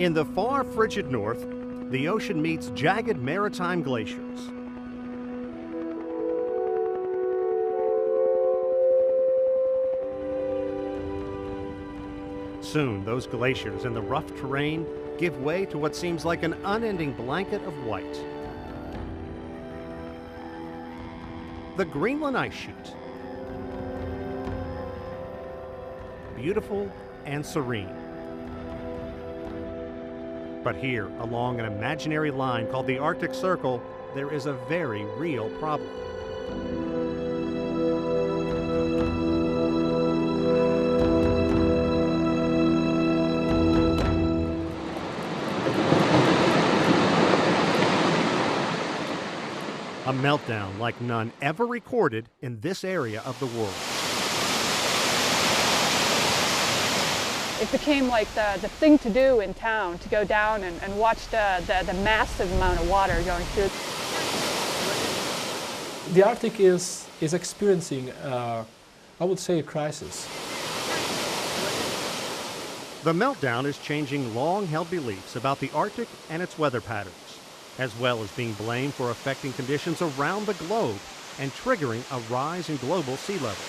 In the far frigid north, the ocean meets jagged maritime glaciers. Soon, those glaciers and the rough terrain give way to what seems like an unending blanket of white. The Greenland ice sheet. Beautiful and serene. But here, along an imaginary line called the Arctic Circle, there is a very real problem. A meltdown like none ever recorded in this area of the world. It became like the thing to do in town, to go down and watch the massive amount of water going through. The Arctic is experiencing, I would say, a crisis. The meltdown is changing long-held beliefs about the Arctic and its weather patterns, as well as being blamed for affecting conditions around the globe and triggering a rise in global sea level.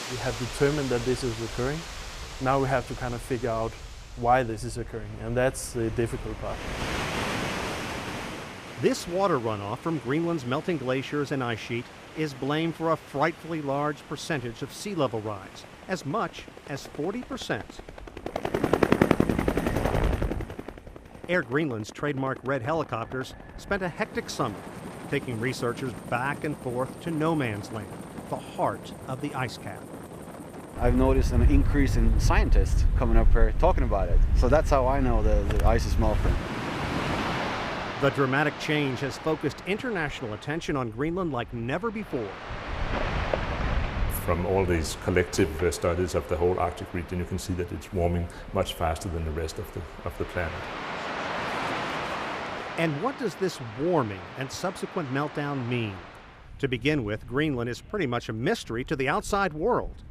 We have determined that this is occurring. Now we have to kind of figure out why this is occurring, and that's the difficult part. This water runoff from Greenland's melting glaciers and ice sheet is blamed for a frightfully large percentage of sea level rise, as much as 40%. Air Greenland's trademark red helicopters spent a hectic summer taking researchers back and forth to no man's land, the heart of the ice cap. I've noticed an increase in scientists coming up here talking about it. So that's how I know the ice is melting. The dramatic change has focused international attention on Greenland like never before. From all these collective studies of the whole Arctic region, you can see that it's warming much faster than the rest of the planet. And what does this warming and subsequent meltdown mean? To begin with, Greenland is pretty much a mystery to the outside world.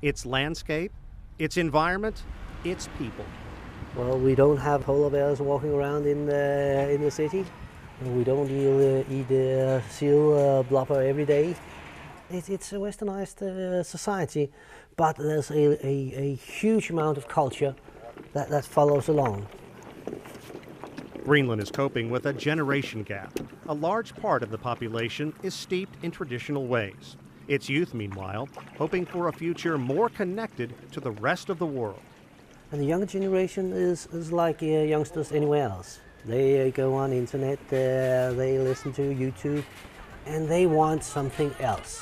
Its landscape, its environment, its people. Well, we don't have polar bears walking around in the city. We don't eat seal blubber every day. It's a westernized society, but there's a huge amount of culture that follows along. Greenland is coping with a generation gap. A large part of the population is steeped in traditional ways. Its youth, meanwhile, hoping for a future more connected to the rest of the world. And the younger generation is like youngsters anywhere else. They go on internet, they listen to YouTube, and they want something else.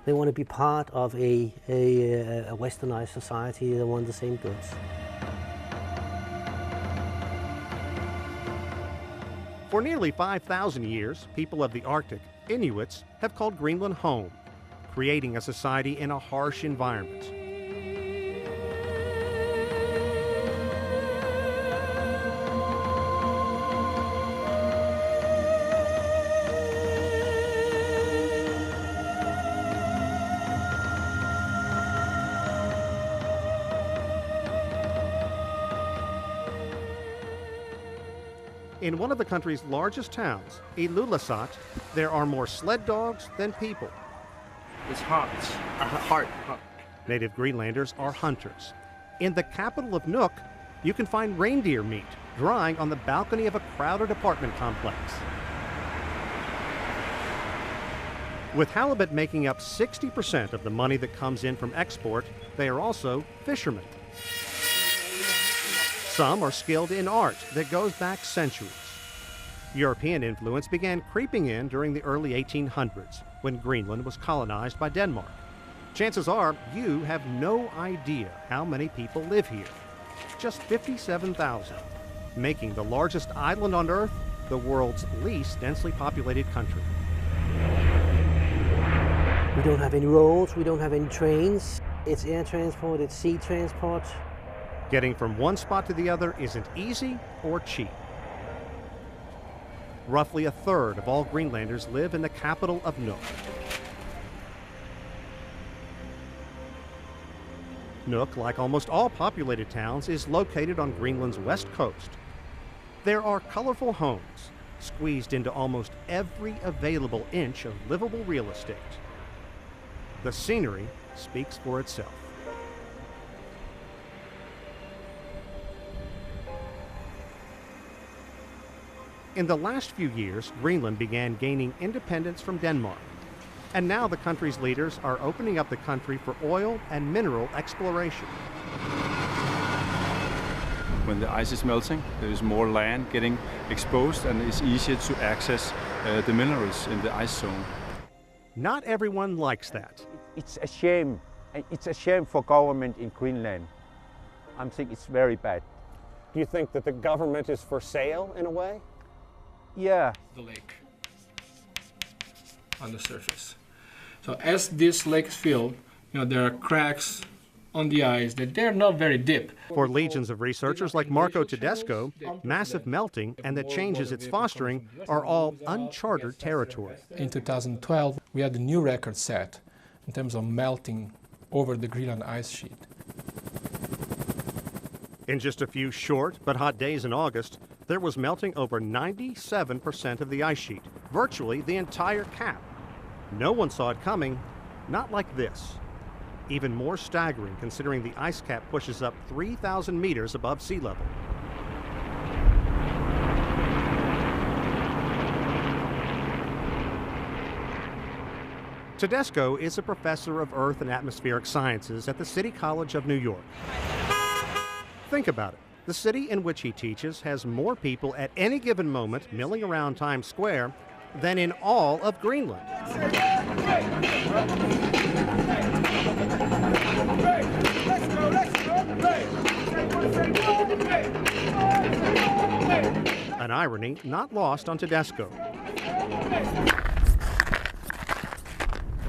They want to be part of a westernized society. They want the same goods. For nearly 5,000 years, people of the Arctic, Inuits, have called Greenland home, creating a society in a harsh environment. In one of the country's largest towns, Ilulissat, there are more sled dogs than people. It's hot. Hard. Native Greenlanders are hunters. In the capital of Nuuk, you can find reindeer meat drying on the balcony of a crowded apartment complex. With halibut making up 60% of the money that comes in from export, they are also fishermen. Some are skilled in art that goes back centuries. European influence began creeping in during the early 1800s, when Greenland was colonized by Denmark. Chances are you have no idea how many people live here. Just 57,000, making the largest island on Earth the world's least densely populated country. We don't have any roads, we don't have any trains. It's air transport, it's sea transport. Getting from one spot to the other isn't easy or cheap. Roughly a third of all Greenlanders live in the capital of Nuuk. Nook, like almost all populated towns, is located on Greenland's west coast. There are colorful homes, squeezed into almost every available inch of livable real estate. The scenery speaks for itself. In the last few years, Greenland began gaining independence from Denmark. And now the country's leaders are opening up the country for oil and mineral exploration. When the ice is melting, there is more land getting exposed and it's easier to access the minerals in the ice zone. Not everyone likes that. It's a shame. It's a shame for government in Greenland. I think it's very bad. Do you think that the government is for sale in a way? Yeah. The lake on the surface. So as this lake is filled, there are cracks on the ice that they're not very deep. For legions of researchers like Marco Tedesco, massive melting and the changes it's fostering are all uncharted territory. In 2012, we had a new record set in terms of melting over the Greenland ice sheet. In just a few short but hot days in August, there was melting over 97% of the ice sheet, virtually the entire cap. No one saw it coming, not like this. Even more staggering considering the ice cap pushes up 3,000 meters above sea level. Tedesco is a professor of Earth and Atmospheric Sciences at the City College of New York. Think about it. The city in which he teaches has more people at any given moment milling around Times Square than in all of Greenland. An irony not lost on Tedesco.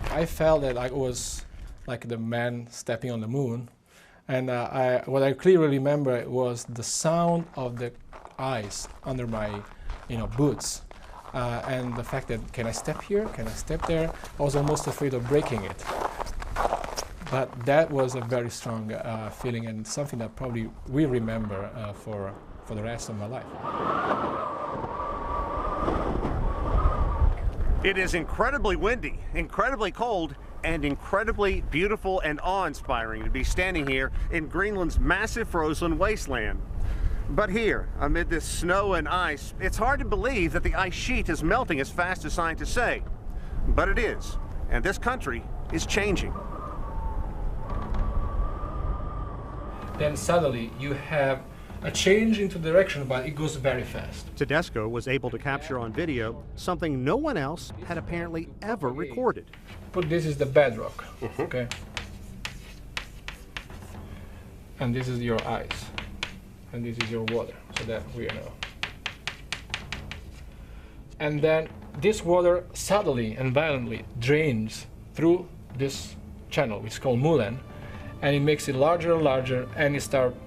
I felt that I was like the man stepping on the moon. And what I clearly remember was the sound of the ice under my boots. And the fact that, can I step here, can I step there? I was almost afraid of breaking it. But that was a very strong feeling and something that probably we remember for the rest of my life. It is incredibly windy, incredibly cold, and incredibly beautiful and awe-inspiring to be standing here in Greenland's massive frozen wasteland. But here, amid this snow and ice, it's hard to believe that the ice sheet is melting as fast as scientists say. But it is, and this country is changing. Then suddenly you have a change into direction, but it goes very fast. Tedesco was able to capture on video something no one else had apparently ever recorded. But this is the bedrock, okay? And this is your ice, and this is your water, so that we know. And then this water suddenly and violently drains through this channel, which is called Mulen, and it makes it larger and larger, and it starts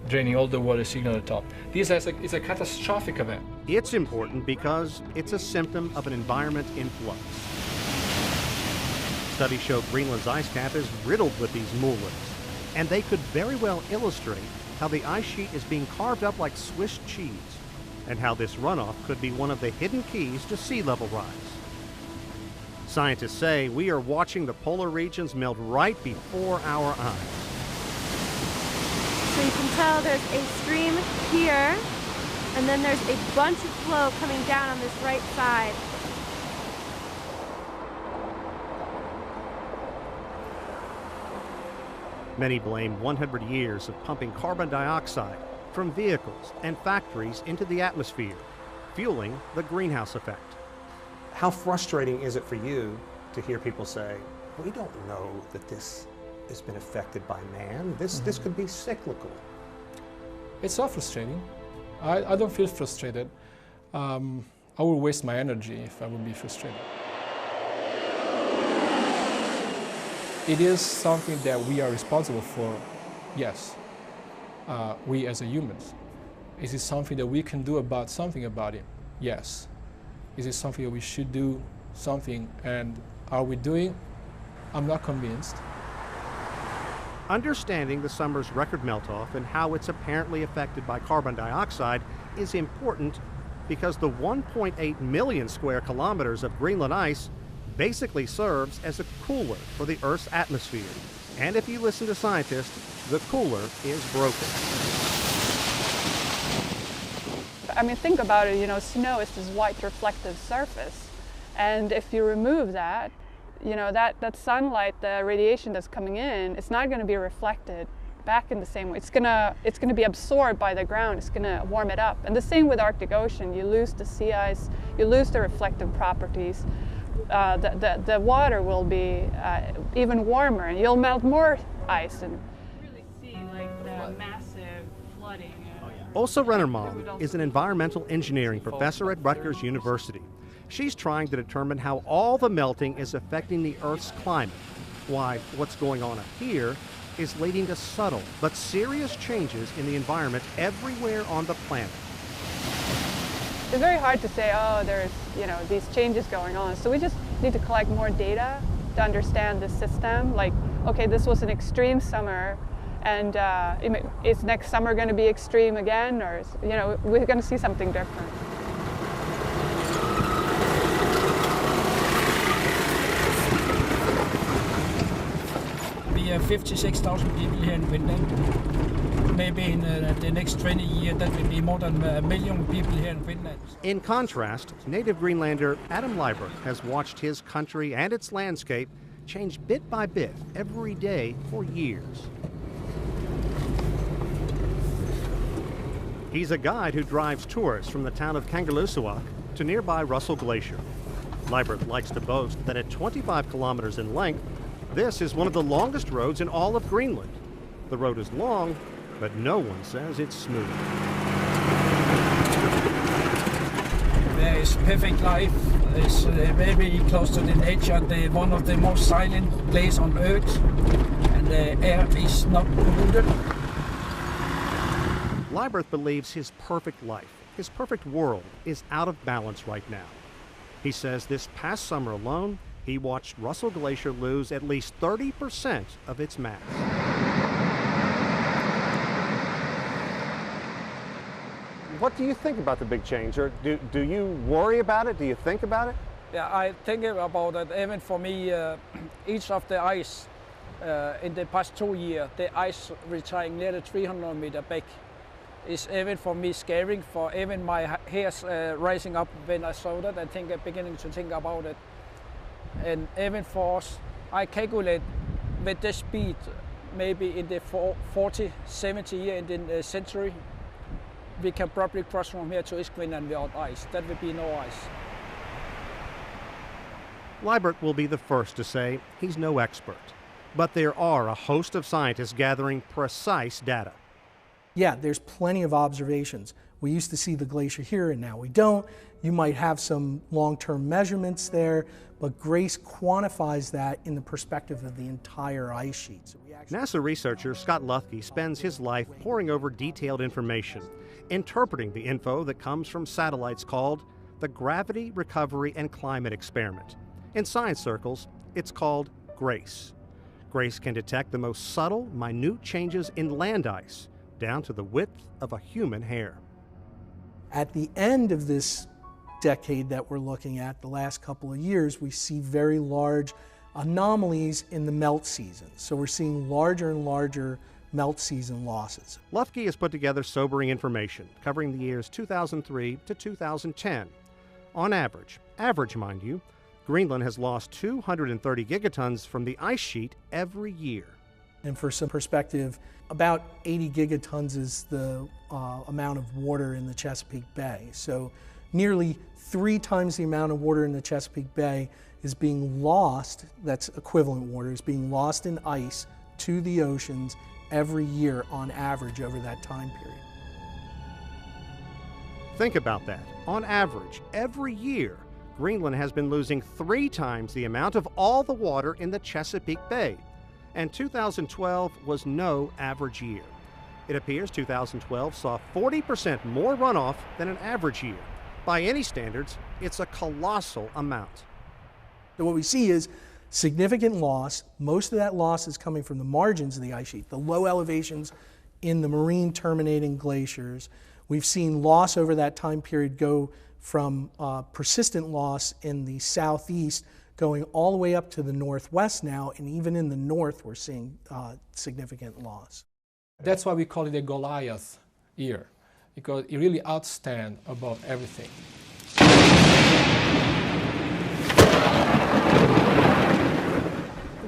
draining all the water sitting on the top. This is a catastrophic event. It's important because it's a symptom of an environment in flux. Studies show Greenland's ice cap is riddled with these mullens, and they could very well illustrate how the ice sheet is being carved up like Swiss cheese, and how this runoff could be one of the hidden keys to sea level rise. Scientists say we are watching the polar regions melt right before our eyes. So you can tell there's a stream here, and then there's a bunch of flow coming down on this right side. Many blame 100 years of pumping carbon dioxide from vehicles and factories into the atmosphere, fueling the greenhouse effect. How frustrating is it for you to hear people say, we don't know that this has been affected by man. This could be cyclical. It's so frustrating. I don't feel frustrated. I would waste my energy if I would be frustrated. It is something that we are responsible for, yes, we as humans. Is it something that we can do something about it? Yes. Is it something that we should do something, and are we doing? I'm not convinced. Understanding the summer's record melt-off and how it's apparently affected by carbon dioxide is important because the 1.8 million square kilometers of Greenland ice basically serves as a cooler for the Earth's atmosphere. And if you listen to scientists, the cooler is broken. I mean, think about it, snow is this white reflective surface. And if you remove that, that sunlight, the radiation that's coming in, it's not going to be reflected back in the same way. It's gonna be absorbed by the ground. It's gonna warm it up. And the same with Arctic Ocean. You lose the sea ice, you lose the reflective properties. The water will be even warmer, and you'll melt more ice and really see like the massive flooding. Åsa Rennermalm is an environmental engineering professor at Rutgers University. She's trying to determine how all the melting is affecting the Earth's climate, why what's going on up here is leading to subtle but serious changes in the environment everywhere on the planet. It's very hard to say, oh, there's these changes going on. So we just need to collect more data to understand the system. Like, okay, this was an extreme summer, and is next summer going to be extreme again, or we're going to see something different. We have 56,000 people here in Finland. Maybe in the next 20 years, that will be more than 1 million people here in Finland. In contrast, native Greenlander Adam Liebert has watched his country and its landscape change bit by bit every day for years. He's a guide who drives tourists from the town of Kangerlussuaq to nearby Russell Glacier. Liebert likes to boast that at 25 kilometers in length, this is one of the longest roads in all of Greenland. The road is long, but no one says it's smooth. There is perfect life. It's very close to the nature. One of the most silent places on Earth, and the air is not polluted. Liebert believes his perfect life, his perfect world, is out of balance right now. He says this past summer alone, he watched Russell Glacier lose at least 30% of its mass. What do you think about the big change? Or do you worry about it? Do you think about it? Yeah, I think about it. Even for me, each of the ice in the past 2 years, the ice retiring nearly 300 meters back is even for me scary. For even my hairs rising up when I saw that, I think I'm beginning to think about it. And even for us, I calculate with the speed, maybe in the 40, 70 years in the century, we can probably cross from here to East Greenland without ice. That would be no ice. Liebert will be the first to say he's no expert, but there are a host of scientists gathering precise data. Yeah, there's plenty of observations. We used to see the glacier here, and now we don't. You might have some long-term measurements there, but GRACE quantifies that in the perspective of the entire ice sheet. So NASA researcher Scott Lufke spends his life poring over detailed information, interpreting the info that comes from satellites called the Gravity, Recovery, and Climate Experiment. In science circles, it's called GRACE. GRACE can detect the most subtle, minute changes in land ice, down to the width of a human hair. At the end of this decade that we're looking at, the last couple of years, we see very large anomalies in the melt season. So we're seeing larger and larger melt season losses. Lufke has put together sobering information covering the years 2003 to 2010. On average mind you, Greenland has lost 230 gigatons from the ice sheet every year. And for some perspective, about 80 gigatons is the amount of water in the Chesapeake Bay. So nearly 3 times the amount of water in the Chesapeake Bay is being lost, that's equivalent water, is being lost in ice to the oceans every year on average over that time period. Think about that. On average, every year, Greenland has been losing 3 times the amount of all the water in the Chesapeake Bay. And 2012 was no average year. It appears 2012 saw 40% more runoff than an average year. By any standards, it's a colossal amount. So what we see is Significant loss. Most of that loss is coming from the margins of the ice sheet, the low elevations in the marine terminating glaciers. We've seen loss over that time period go from persistent loss in the southeast going all the way up to the northwest now, and even in the north we're seeing significant loss. That's why we call it a Goliath year, because it really outstands above everything.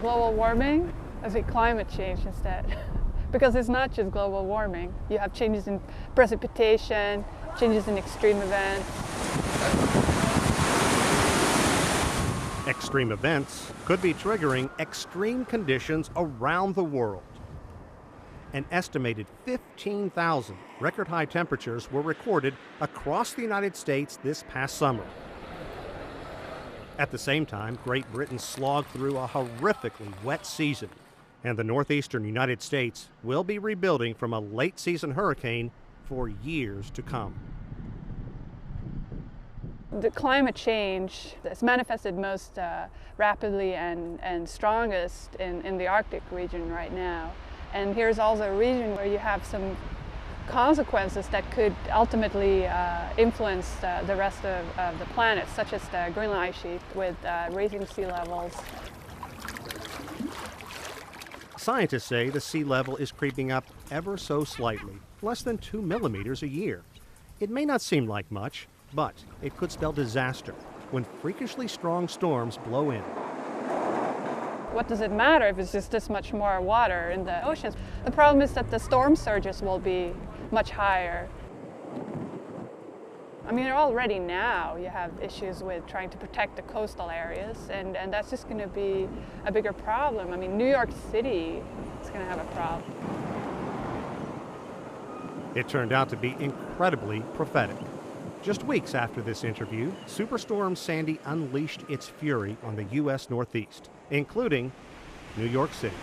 Global warming, I say climate change instead. Because it's not just global warming. You have changes in precipitation, changes in extreme events. Extreme events could be triggering extreme conditions around the world. An estimated 15,000 record high temperatures were recorded across the United States this past summer. At the same time, Great Britain slogged through a horrifically wet season, and the northeastern United States will be rebuilding from a late season hurricane for years to come. The climate change is manifested most rapidly and strongest in the Arctic region right now. And here's also a region where you have some consequences that could ultimately influence the rest of the planet, such as the Greenland ice sheet with rising sea levels. Scientists say the sea level is creeping up ever so slightly, less than 2 millimeters a year. It may not seem like much, but it could spell disaster when freakishly strong storms blow in. What does it matter if it's just this much more water in the oceans? The problem is that the storm surges will be much higher. I mean, already now you have issues with trying to protect the coastal areas, and that's just going to be a bigger problem. I mean, New York City is going to have a problem. It turned out to be incredibly prophetic. Just weeks after this interview, Superstorm Sandy unleashed its fury on the U.S. Northeast, including New York City.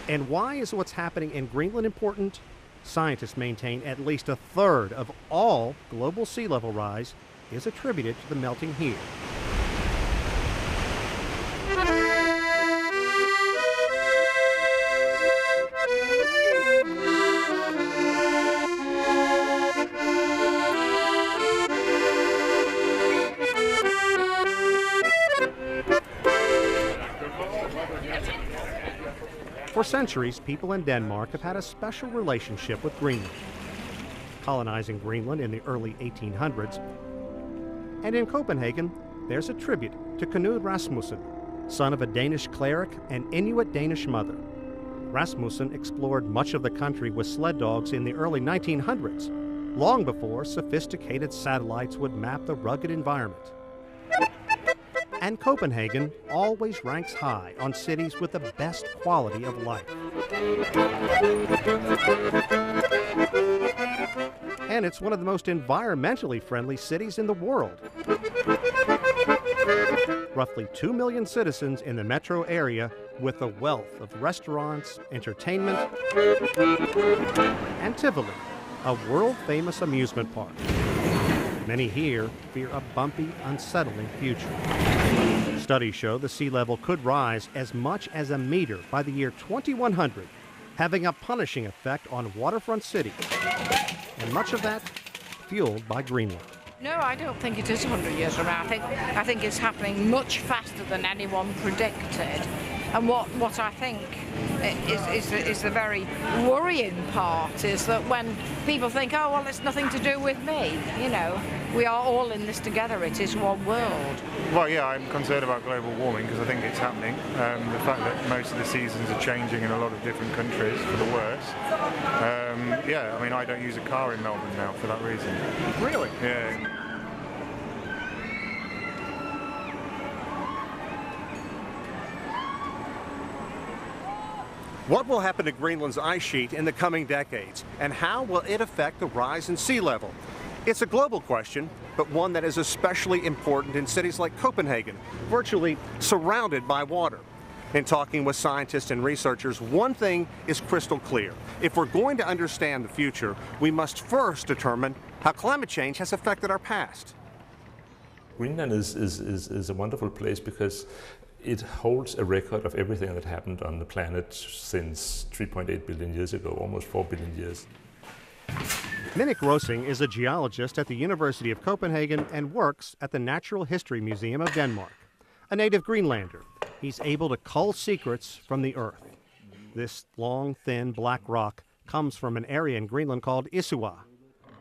And why is what's happening in Greenland important? Scientists maintain at least a third of all global sea level rise is attributed to the melting here. For centuries, people in Denmark have had a special relationship with Greenland, colonizing Greenland in the early 1800s. And in Copenhagen, there's a tribute to Knud Rasmussen, son of a Danish cleric and Inuit Danish mother. Rasmussen explored much of the country with sled dogs in the early 1900s, long before sophisticated satellites would map the rugged environment. And Copenhagen always ranks high on cities with the best quality of life. And it's one of the most environmentally friendly cities in the world. Roughly 2 million citizens in the metro area with a wealth of restaurants, entertainment, and Tivoli, a world-famous amusement park. Many here fear a bumpy, unsettling future. Studies show the sea level could rise as much as a meter by the year 2100, having a punishing effect on waterfront cities, and much of that fueled by Greenland. No, I don't think it is 100 years from now. I think it's happening much faster than anyone predicted. And what I think is the very worrying part is that when people think, oh, well, it's nothing to do with me, you know, we are all in this together. It is one world. Well, yeah, I'm concerned about global warming because I think it's happening. The fact that most of the seasons are changing in a lot of different countries for the worse. Yeah, I mean, I don't use a car in Melbourne now for that reason. Really? Yeah. What will happen to Greenland's ice sheet in the coming decades, and how will it affect the rise in sea level? It's a global question, but one that is especially important in cities like Copenhagen, virtually surrounded by water. In talking with scientists and researchers, one thing is crystal clear. If we're going to understand the future, we must first determine how climate change has affected our past. Greenland is a wonderful place because it holds a record of everything that happened on the planet since 3.8 billion years ago, almost 4 billion years. Minnick Rosing is a geologist at the University of Copenhagen and works at the Natural History Museum of Denmark. A native Greenlander, he's able to cull secrets from the earth. This long, thin, black rock comes from an area in Greenland called Isua.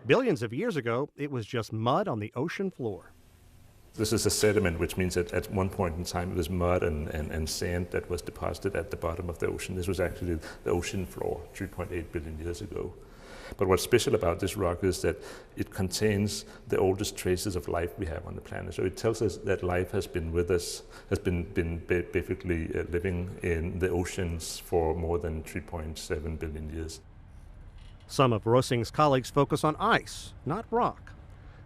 Billions of years ago, it was just mud on the ocean floor. This is a sediment, which means that at one point in time it was mud and sand that was deposited at the bottom of the ocean. This was actually the ocean floor 3.8 billion years ago. But what's special about this rock is that it contains the oldest traces of life we have on the planet. So it tells us that life has been with us, has been basically living in the oceans for more than 3.7 billion years. Some of Rosing's colleagues focus on ice, not rock.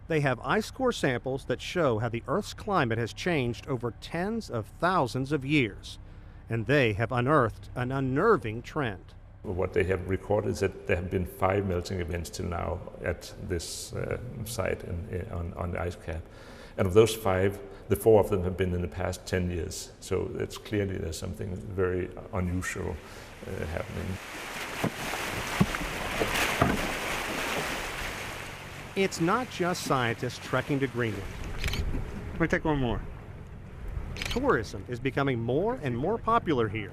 They have ice core samples that show how the Earth's climate has changed over tens of thousands of years, and they have unearthed an unnerving trend. What they have recorded is that there have been 5 melting events till now at this site on the ice cap. And of those 5, the 4 of them have been in the past 10 years. So it's clearly there's something very unusual happening. It's not just scientists trekking to Greenland. Let me take one more. Tourism is becoming more and more popular here.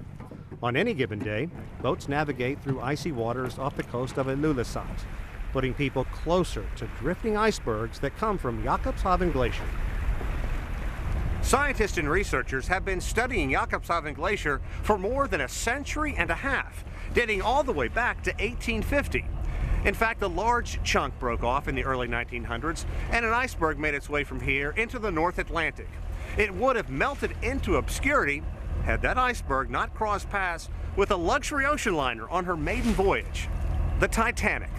On any given day, boats navigate through icy waters off the coast of Ilulissat, putting people closer to drifting icebergs that come from Jakobshavn Glacier. Scientists and researchers have been studying Jakobshavn Glacier for more than a century and a half, dating all the way back to 1850. In fact, a large chunk broke off in the early 1900s, and an iceberg made its way from here into the North Atlantic. It would have melted into obscurity had that iceberg not crossed paths with a luxury ocean liner on her maiden voyage, the Titanic.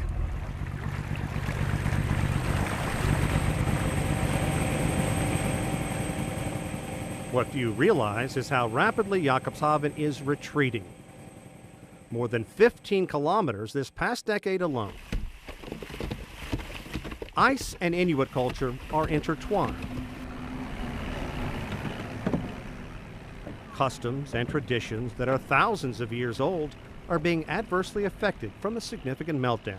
What you realize is how rapidly Jakobshavn is retreating. More than 15 kilometers this past decade alone. Ice and Inuit culture are intertwined. Customs and traditions that are thousands of years old are being adversely affected from a significant meltdown.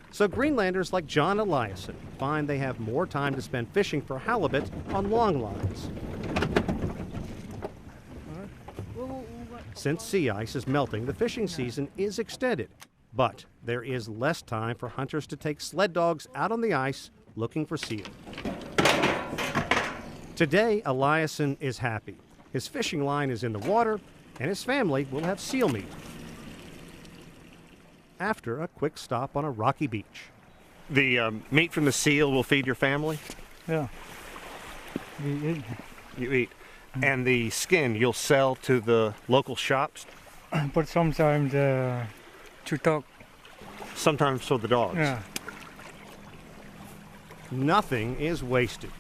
So Greenlanders like John Eliasson find they have more time to spend fishing for halibut on long lines. Since sea ice is melting, the fishing season is extended, but there is less time for hunters to take sled dogs out on the ice looking for seal. Today, Eliasson is happy. His fishing line is in the water, and his family will have seal meat after a quick stop on a rocky beach. The meat from the seal will feed your family? Yeah. We eat. You eat. And the skin you'll sell to the local shops? But sometimes to dog. Sometimes for the dogs? Yeah. Nothing is wasted.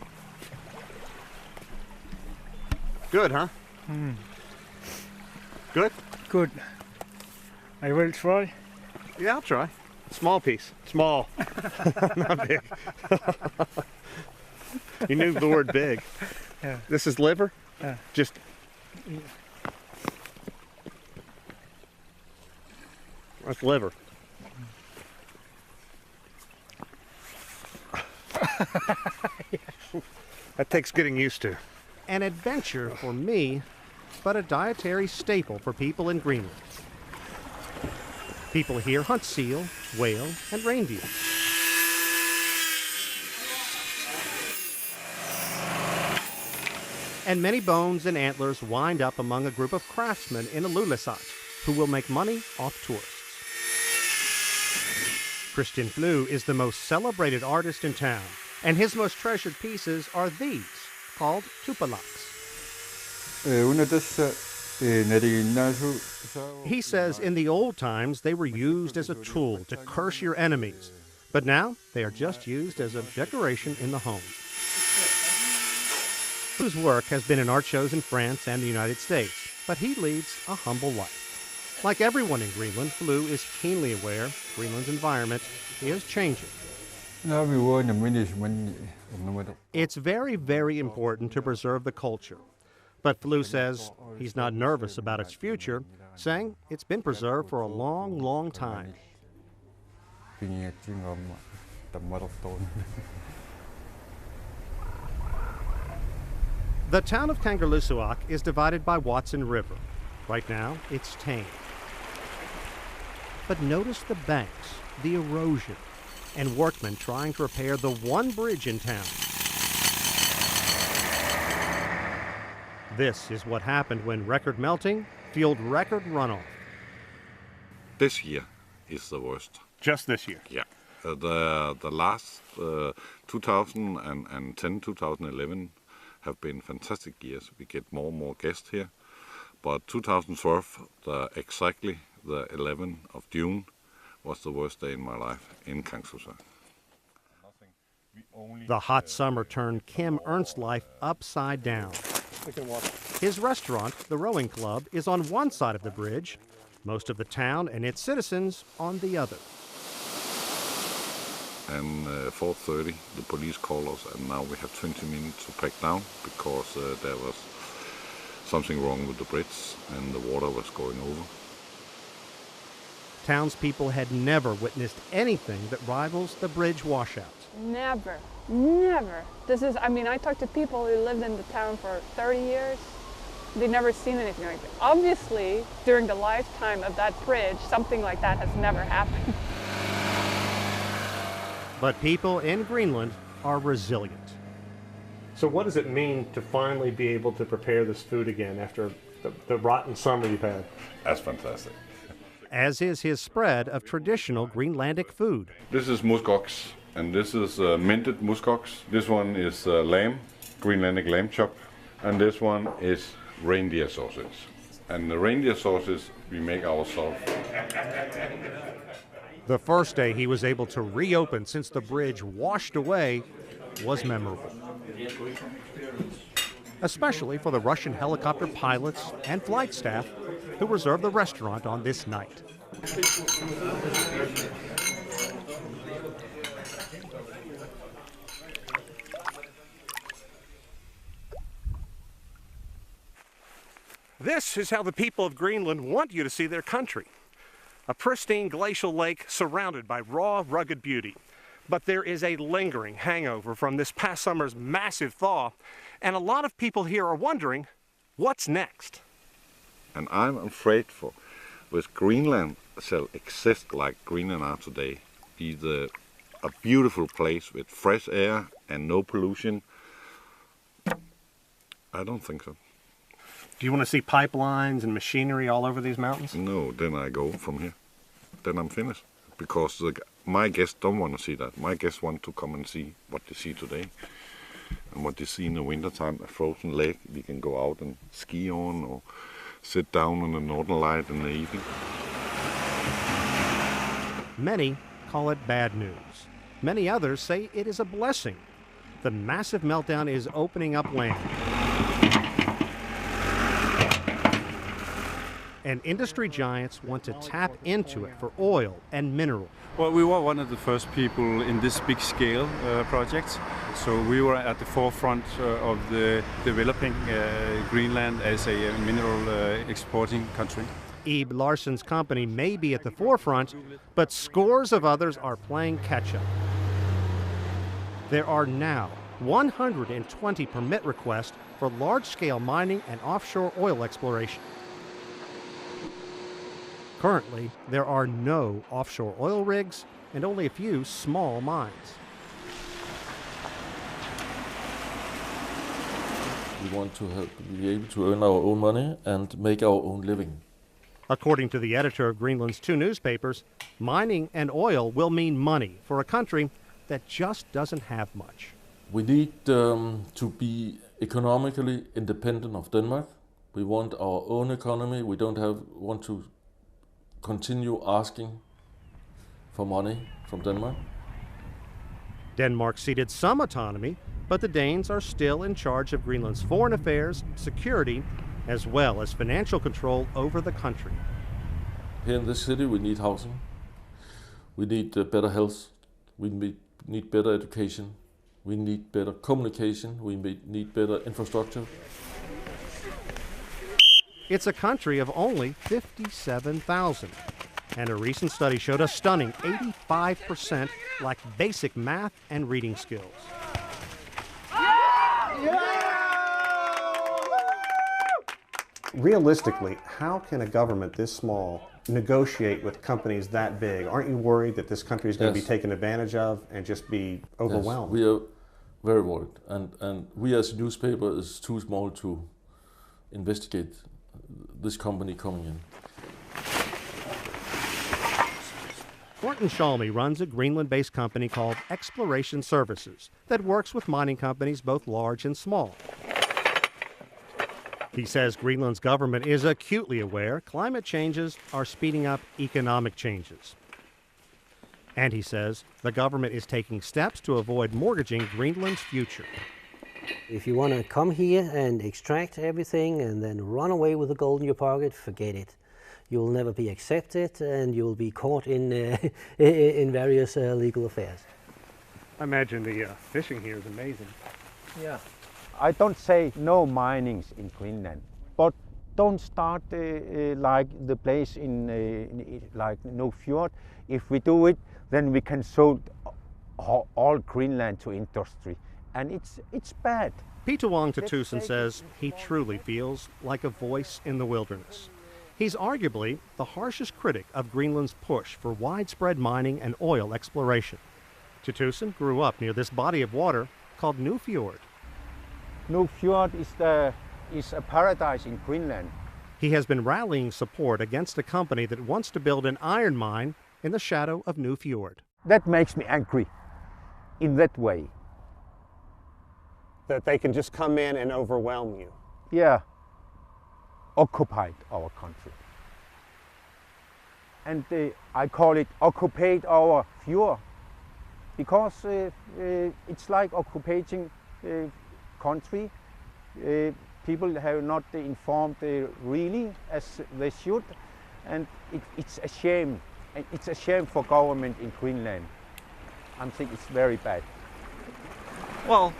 Good, huh? Mm. Good? Good. I will try. Yeah, I'll try. Small piece. Small. Not big. You knew the word big. Yeah. This is liver? Yeah. Just... That's liver. That takes getting used to. An adventure for me, but a dietary staple for people in Greenland. People here hunt seal, whale, and reindeer. And many bones and antlers wind up among a group of craftsmen in Ilulissat who will make money off tourists. Christian Flu is the most celebrated artist in town, and his most treasured pieces are these, called tupalaks. He says in the old times they were used as a tool to curse your enemies, but now they are just used as a decoration in the home. Flu's work has been in art shows in France and the United States, but he leads a humble life. Like everyone in Greenland, Flu is keenly aware Greenland's environment is changing. It's very, very important to preserve the culture. But Flu says he's not nervous about its future, saying it's been preserved for a long, long time. The town of Kangerlussuaq is divided by Watson River. Right now, it's tame. But notice the banks, the erosion, and workmen trying to repair the one bridge in town. This is what happened when record melting fueled record runoff. This year is the worst. Just this year? Yeah. The last 2010, 2011 have been fantastic years. We get more and more guests here. But 2012, exactly the 11th of June, was the worst day in my life in Kangerlussuaq. The hot summer turned Kim Ernst's life upside down. His restaurant, the Rowing Club, is on one side of the bridge, most of the town and its citizens on the other. And 4:30, the police called us, and now we have 20 minutes to pack down because there was something wrong with the bridge and the water was going over. Townspeople had never witnessed anything that rivals the bridge washout. Never, never. I talked to people who lived in the town for 30 years. They've never seen anything like that. Obviously, during the lifetime of that bridge, something like that has never happened. But people in Greenland are resilient. So what does it mean to finally be able to prepare this food again after the rotten summer you've had? That's fantastic. As is his spread of traditional Greenlandic food. This is muskox, and this is minted muskox. This one is lamb, Greenlandic lamb chop, and this one is reindeer sausage. And the reindeer sausage we make ourselves. The first day he was able to reopen since the bridge washed away was memorable. Especially for the Russian helicopter pilots and flight staff who reserved the restaurant on this night. This is how the people of Greenland want you to see their country. A pristine glacial lake surrounded by raw, rugged beauty. But there is a lingering hangover from this past summer's massive thaw, and a lot of people here are wondering, what's next? And I'm afraid for, with Greenland shall exist like Greenland are today, be a beautiful place with fresh air and no pollution, I don't think so. Do you want to see pipelines and machinery all over these mountains? No, then I go from here. Then I'm finished. Because my guests don't want to see that. My guests want to come and see what they see today. And what they see in the wintertime, a frozen lake we can go out and ski on or sit down on the northern light in the evening. Many call it bad news. Many others say it is a blessing. The massive meltdown is opening up land. And industry giants want to tap into it for oil and mineral. Well, we were one of the first people in this big scale project. So we were at the forefront of the developing Greenland as a mineral exporting country. Ebe Larsen's company may be at the forefront, but scores of others are playing catch-up. There are now 120 permit requests for large-scale mining and offshore oil exploration. Currently, there are no offshore oil rigs and only a few small mines. We want to be able to earn our own money and make our own living. According to the editor of Greenland's 2 newspapers, mining and oil will mean money for a country that just doesn't have much. We need to be economically independent of Denmark. We want our own economy. We don't want to continue asking for money from Denmark. Denmark ceded some autonomy, but the Danes are still in charge of Greenland's foreign affairs, security, as well as financial control over the country. Here in this city we need housing, we need better health, we need better education, we need better communication, we need better infrastructure. It's a country of only 57,000, and a recent study showed a stunning 85% lack basic math and reading skills. Realistically, how can a government this small negotiate with companies that big? Aren't you worried that this country is going to be taken advantage of and just be overwhelmed? Yes, we are very worried, and we as a newspaper is too small to investigate this company coming in. Morten Shalmy runs a Greenland-based company called Exploration Services that works with mining companies both large and small. He says Greenland's government is acutely aware climate changes are speeding up economic changes. And he says the government is taking steps to avoid mortgaging Greenland's future. If you want to come here and extract everything and then run away with the gold in your pocket, forget it. You'll never be accepted and you'll be caught in, in various legal affairs. I imagine the fishing here is amazing. Yeah. I don't say no minings in Greenland, but don't start like the place in like no fjord. If we do it, then we can sold all Greenland to industry, and it's bad. Pitawang Tatusen says he truly feels like a voice in the wilderness. He's arguably the harshest critic of Greenland's push for widespread mining and oil exploration. Tatusen grew up near this body of water called New Fjord. New Fjord is a paradise in Greenland. He has been rallying support against a company that wants to build an iron mine in the shadow of New Fjord. That makes me angry in that way. That they can just come in and overwhelm you. Yeah, occupied our country. And I call it occupied our fjord, because it's like occupying country. People have not informed really as they should, and it's a shame. It's a shame for government in Greenland. I think it's very bad. Well,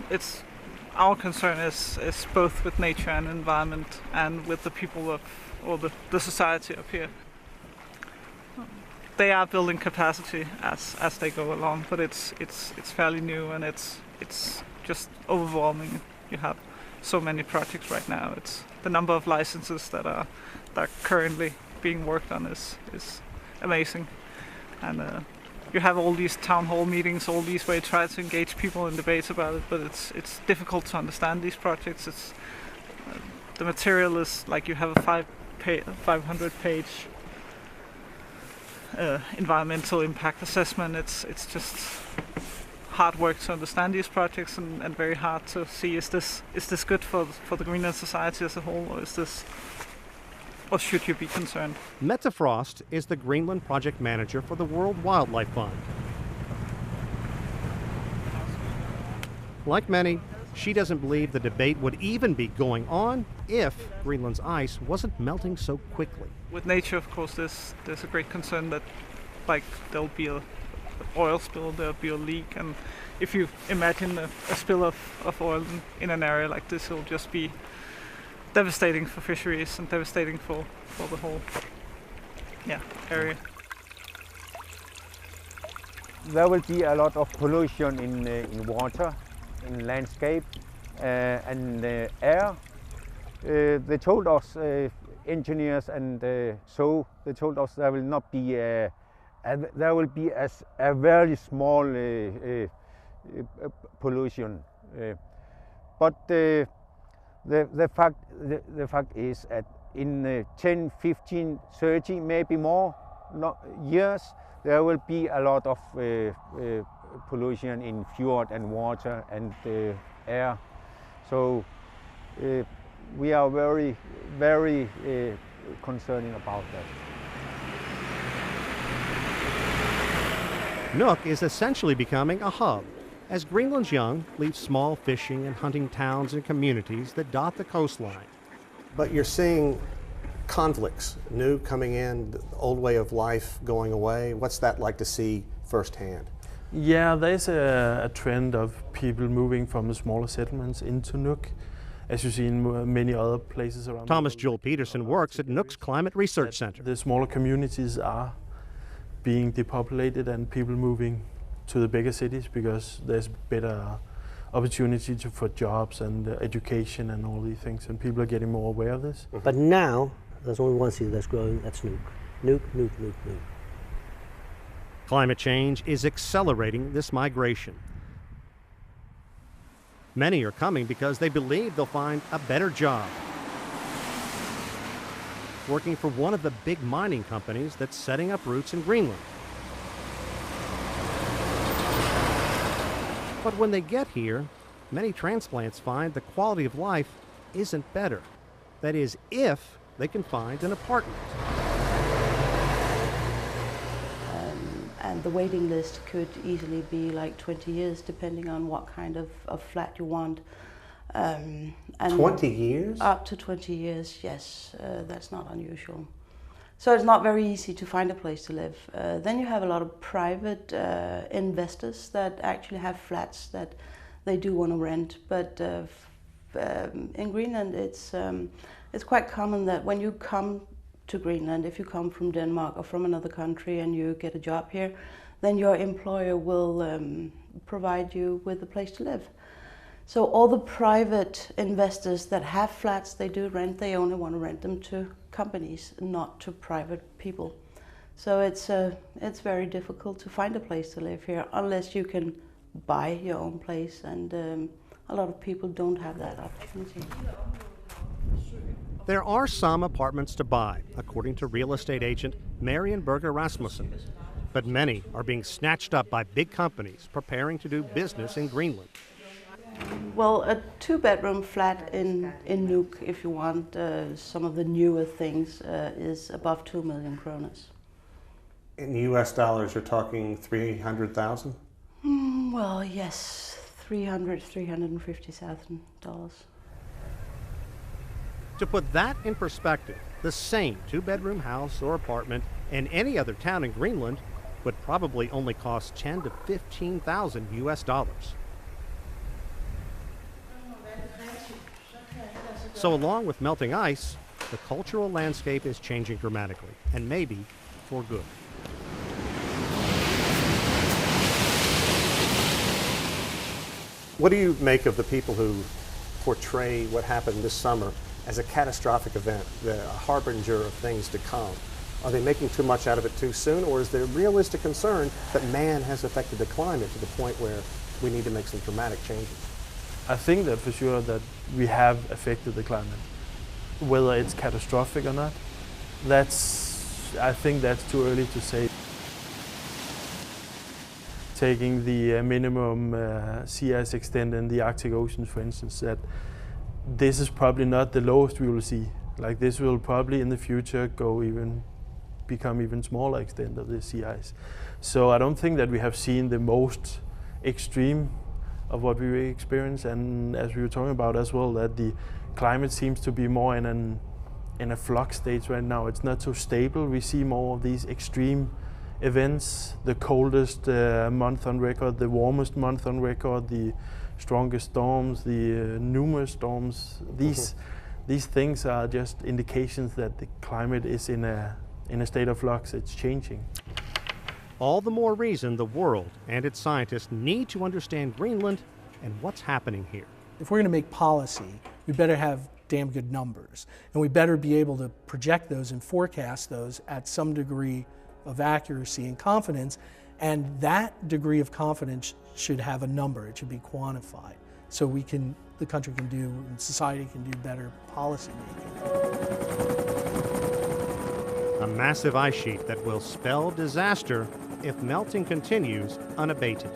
our concern is both with nature and environment and with the people or the society up here. They are building capacity as they go along, but it's fairly new and it's just overwhelming. You have so many projects right now. It's the number of licenses that are currently being worked on is amazing, and you have all these town hall meetings, all these where you try to engage people in debates about it, but it's difficult to understand these projects. It's the material is like you have a 500-page environmental impact assessment. It's just hard work to understand these projects and very hard to see is this good for the Greenland society as a whole, or should you be concerned? Mette Frost is the Greenland project manager for the World Wildlife Fund. Like many, she doesn't believe the debate would even be going on if Greenland's ice wasn't melting so quickly. With nature, of course, there's a great concern that like there'll be a oil spill, there'll be a leak, and if you imagine a spill of oil in an area like this, it'll just be devastating for fisheries and devastating for the whole area. There will be a lot of pollution in water, in landscape, and air. They told us, engineers, and so they told us there will not be there will be a very small pollution, but the fact is that in 10, 15, 30, maybe more years, there will be a lot of pollution in fjord and water and air. So we are very, very concerning about that. Nuuk is essentially becoming a hub as Greenland's young leave small fishing and hunting towns and communities that dot the coastline. But you're seeing conflicts, new coming in, the old way of life going away. What's that like to see firsthand? Yeah, there's a trend of people moving from the smaller settlements into Nuuk, as you see in many other places around. Thomas Joel Peterson works at Nuuk's Climate Research Center. The smaller communities are being depopulated and people moving to the bigger cities because there's better opportunity for jobs and education and all these things, and people are getting more aware of this. But now there's only one city that's growing, that's Nuuk. Nuuk, Nuuk, Nuuk, Nuuk. Climate change is accelerating this migration. Many are coming because they believe they'll find a better job, working for one of the big mining companies that's setting up roots in Greenland. But when they get here, many transplants find the quality of life isn't better. That is, if they can find an apartment. And the waiting list could easily be like 20 years, depending on what kind of flat you want. And 20 years? Up to 20 years, yes. That's not unusual. So it's not very easy to find a place to live. Then you have a lot of private investors that actually have flats that they do want to rent. But in Greenland, it's quite common that when you come to Greenland, if you come from Denmark or from another country and you get a job here, then your employer will provide you with a place to live. So all the private investors that have flats, they do rent, they only want to rent them to companies, not to private people. So it's very difficult to find a place to live here unless you can buy your own place, and a lot of people don't have that opportunity. There are some apartments to buy, according to real estate agent Marian Berger Rasmussen, but many are being snatched up by big companies preparing to do business in Greenland. Well, a two-bedroom flat in Nuuk, if you want some of the newer things, is above 2 million kroners. In US dollars, you're talking 300,000? Well, yes, $350,000. To put that in perspective, the same two-bedroom house or apartment in any other town in Greenland would probably only cost 10 to 15,000 US dollars. So along with melting ice, the cultural landscape is changing dramatically, and maybe for good. What do you make of the people who portray what happened this summer as a catastrophic event, a harbinger of things to come? Are they making too much out of it too soon, or is there realistic concern that man has affected the climate to the point where we need to make some dramatic changes? I think that for sure that we have affected the climate. Whether it's catastrophic or not, I think that's too early to say. Taking the minimum sea ice extent in the Arctic Ocean, for instance, that this is probably not the lowest we will see. Like, this will probably in the future become even smaller extent of the sea ice. So I don't think that we have seen the most extreme of what we experience, and as we were talking about as well, that the climate seems to be more in a flux state right now. It's not so stable. We see more of these extreme events, the coldest month on record, the warmest month on record, the strongest storms, the numerous storms. These things are just indications that the climate is in a state of flux. It's changing. All the more reason the world and its scientists need to understand Greenland and what's happening here. If we're going to make policy, we better have damn good numbers, and we better be able to project those and forecast those at some degree of accuracy and confidence, and that degree of confidence should have a number. It should be quantified, so the country can do, and society can do better policy making. A massive ice sheet that will spell disaster if melting continues unabated.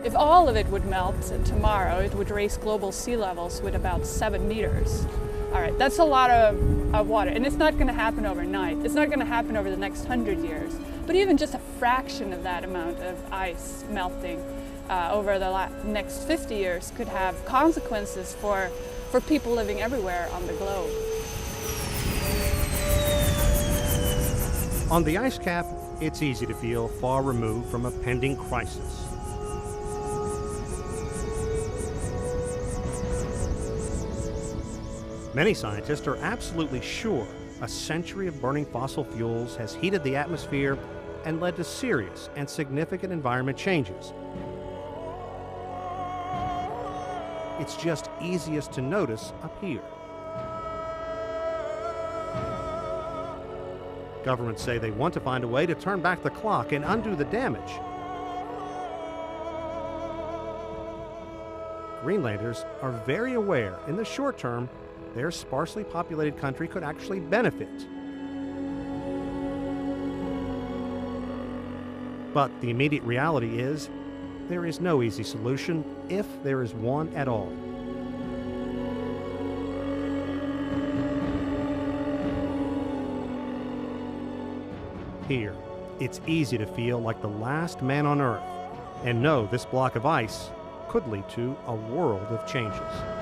If all of it would melt tomorrow, it would raise global sea levels with about 7 meters. All right, that's a lot of water, and it's not going to happen overnight. It's not going to happen over the next 100 years. But even just a fraction of that amount of ice melting over the next 50 years could have consequences for for people living everywhere on the globe. On the ice cap, it's easy to feel far removed from a pending crisis. Many scientists are absolutely sure a century of burning fossil fuels has heated the atmosphere and led to serious and significant environment changes. It's just easiest to notice up here. Governments say they want to find a way to turn back the clock and undo the damage. Greenlanders are very aware in the short term their sparsely populated country could actually benefit. But the immediate reality is there is no easy solution, if there is one at all. Here, it's easy to feel like the last man on Earth and know this block of ice could lead to a world of changes.